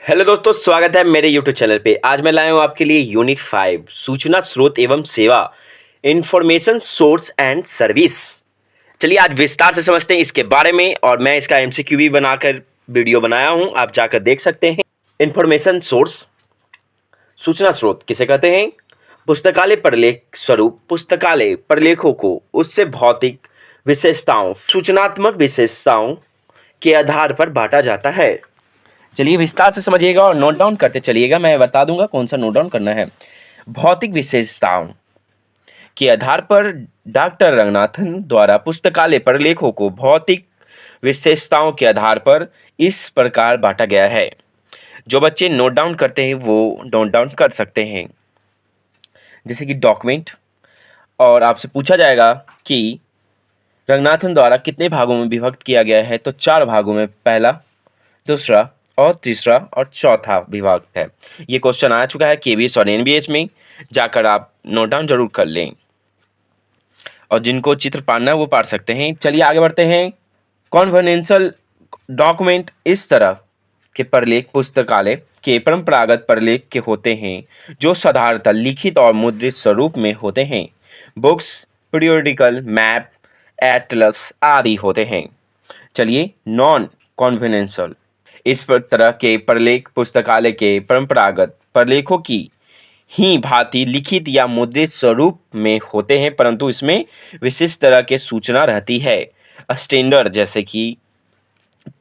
Hello दोस्तों, स्वागत है मेरे यूट्यूब चैनल पे। आज मैं लाया हूँ आपके लिए यूनिट 5 सूचना स्रोत एवं सेवा, इंफॉर्मेशन सोर्स एंड सर्विस। चलिए आज विस्तार से समझते हैं इसके बारे में, और मैं इसका एमसीक्यू भी बनाकर वीडियो बनाया हूँ, आप जाकर देख सकते हैं। इंफॉर्मेशन सोर्स, सूचना स्रोत किसे कहते हैं? पुस्तकालय प्रलेख स्वरूप पुस्तकालय प्रलेखों को उससे भौतिक विशेषताओं, सूचनात्मक विशेषताओं के आधार पर बांटा जाता है। चलिए विस्तार से समझिएगा और नोट डाउन करते चलिएगा। मैं बता दूंगा कौन सा नोट डाउन करना है। भौतिक विशेषताओं के आधार पर डॉक्टर रंगनाथन द्वारा पुस्तकालय प्रलेखों को भौतिक विशेषताओं के आधार पर इस प्रकार बांटा गया है। जो बच्चे नोट डाउन करते हैं वो नोट डाउन कर सकते हैं। जैसे कि डॉक्यूमेंट, और आपसे पूछा जाएगा कि रंगनाथन द्वारा कितने भागों में विभक्त किया गया है, तो 4 भागों में, पहला, दूसरा और तीसरा और चौथा विभाग है। ये क्वेश्चन आ चुका है केबीएस और एनबीएस में, जाकर आप नोट डाउन जरूर कर लें, और जिनको चित्र पाना है वो पढ़ सकते हैं। चलिए आगे बढ़ते हैं। कॉन्वेंशनल डॉक्यूमेंट इस तरह के प्रलेख पुस्तकालय के परंपरागत प्रलेख के होते हैं जो साधारणतः लिखित और मुद्रित स्वरूप में होते हैं। बुक्स, पीरियोडिकल, मैप, एटलस आदि होते हैं। चलिए नॉन कॉन्वेंशनल, इस तरह के प्रलेख पुस्तकालय के परंपरागत प्रलेखों की ही भांति लिखित या मुद्रित स्वरूप में होते हैं, परंतु इसमें विशिष्ट तरह के सूचना रहती है। स्टैंडर्ड जैसे कि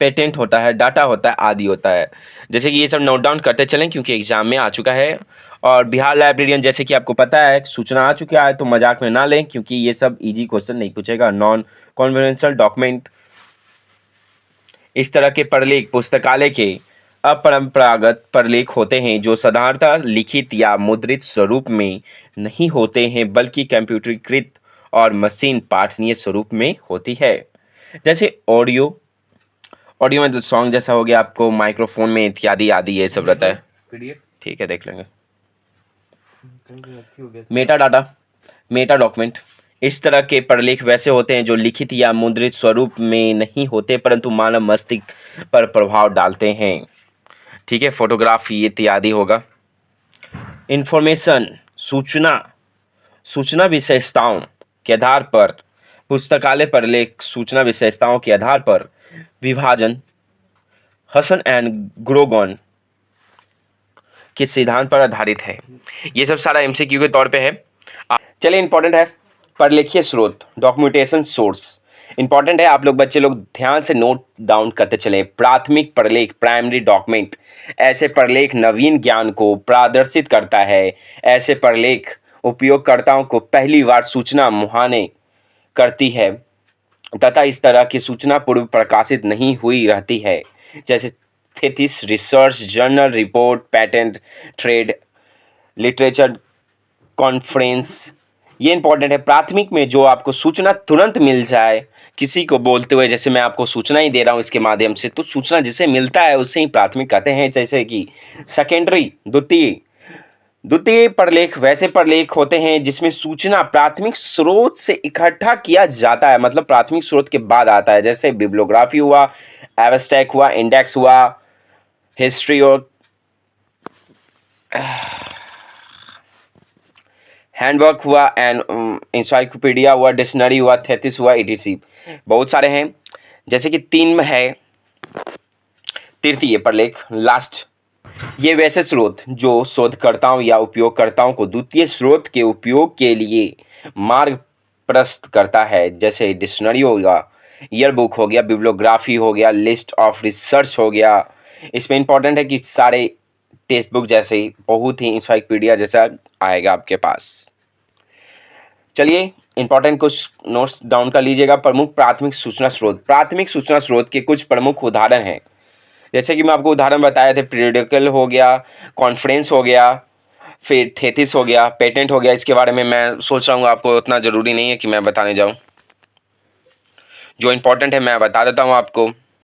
पेटेंट होता है, डाटा होता है, आदि होता है। जैसे कि ये सब नोट डाउन करते चलें क्योंकि एग्जाम में आ चुका है। और बिहार लाइब्रेरियन जैसे कि आपको पता है सूचना आ चुका है, तो मजाक में ना लें क्योंकि ये सब इजी क्वेश्चन नहीं पूछेगा। नॉन कॉन्वेंशनल डॉक्यूमेंट इस तरह के प्रलेख पुस्तकालय के अपरंपरागत प्रलेख होते हैं जो साधारणतः लिखित या मुद्रित स्वरूप में नहीं होते हैं, बल्कि कंप्यूटरीकृत और मशीन पाठनीय स्वरूप में होती है। जैसे ऑडियो ऑडियो में तो सॉन्ग जैसा हो गया, आपको माइक्रोफोन में इत्यादि आदि ये सब रहता है। ठीक है, देख लेंगे। मेटा डाटा, मेटा डॉक्यूमेंट इस तरह के प्रलेख वैसे होते हैं जो लिखित या मुद्रित स्वरूप में नहीं होते, परंतु मानव मस्तिष्क पर प्रभाव डालते हैं। ठीक है, फोटोग्राफी इत्यादि होगा। इंफॉर्मेशन, सूचना विशेषताओं के आधार पर पुस्तकालय प्रलेख सूचना विशेषताओं के आधार पर विभाजन हसन एंड ग्रोगन के सिद्धांत पर आधारित है। ये सब सारा एमसीक्यू के तौर पे है। चलिए इंपॉर्टेंट है प्रलेखीय स्रोत, डॉक्यूमेंटेशन सोर्स इंपॉर्टेंट है। आप लोग बच्चे लोग ध्यान से नोट डाउन करते चलें। प्राथमिक प्रलेख, प्राइमरी डॉक्यूमेंट, ऐसे प्रलेख नवीन ज्ञान को प्रदर्शित करता है। ऐसे प्रलेख उपयोगकर्ताओं को पहली बार सूचना मुहाने करती है तथा इस तरह की सूचना पूर्व प्रकाशित नहीं हुई रहती है। जैसे thesis, research, journal, report, patent, trade, literature conference. ये इंपॉर्टेंट है। प्राथमिक में जो आपको सूचना तुरंत मिल जाए किसी को बोलते हुए, जैसे मैं आपको सूचना ही दे रहा हूँ इसके माध्यम से, तो सूचना जिसे मिलता है उसे ही प्राथमिक कहते हैं। जैसे कि सेकेंडरी, द्वितीय प्रलेख वैसे प्रलेख होते हैं जिसमें सूचना प्राथमिक स्रोत से इकट्ठा किया जाता है, मतलब प्राथमिक स्रोत के बाद आता है। जैसे बिब्लियोग्राफी हुआ, एब्स्ट्रैक्ट हुआ, इंडेक्स हुआ, हिस्ट्री और हैंडवर्क हुआ, एंड इंसाइक्लोपीडिया हुआ, डिक्शनरी हुआ, थेसिस हुआ, ईटीसी। बहुत सारे हैं। जैसे कि 3 में है तृतीय प्रलेख, लास्ट। ये वैसे स्रोत जो शोधकर्ताओं या उपयोगकर्ताओं को द्वितीय स्रोत के उपयोग के लिए मार्ग प्रशस्त करता है। जैसे डिक्शनरी हो गया, ईयरबुक हो गया, बिब्लियोग्राफी हो गया, लिस्ट ऑफ रिसर्च हो गया। इसमें इंपॉर्टेंट है कि सारे टेक्स्ट बुक जैसे बहुत ही इंसाइक्लोपीडिया जैसा आएगा आपके पास। चलिए इंपॉर्टेंट कुछ नोट्स डाउन कर लीजिएगा। प्रमुख प्राथमिक सूचना स्रोत, प्राथमिक सूचना स्रोत के कुछ प्रमुख उदाहरण हैं। जैसे कि मैं आपको उदाहरण बताए थे, पीरियोडिकल हो गया, कॉन्फ्रेंस हो गया, फिर थेसिस हो गया, पेटेंट हो गया। इसके बारे में मैं सोच रहा हूँ आपको उतना ज़रूरी नहीं है कि मैं बताने जाऊँ। जो इंपॉर्टेंट है मैं बता देता हूँ आपको।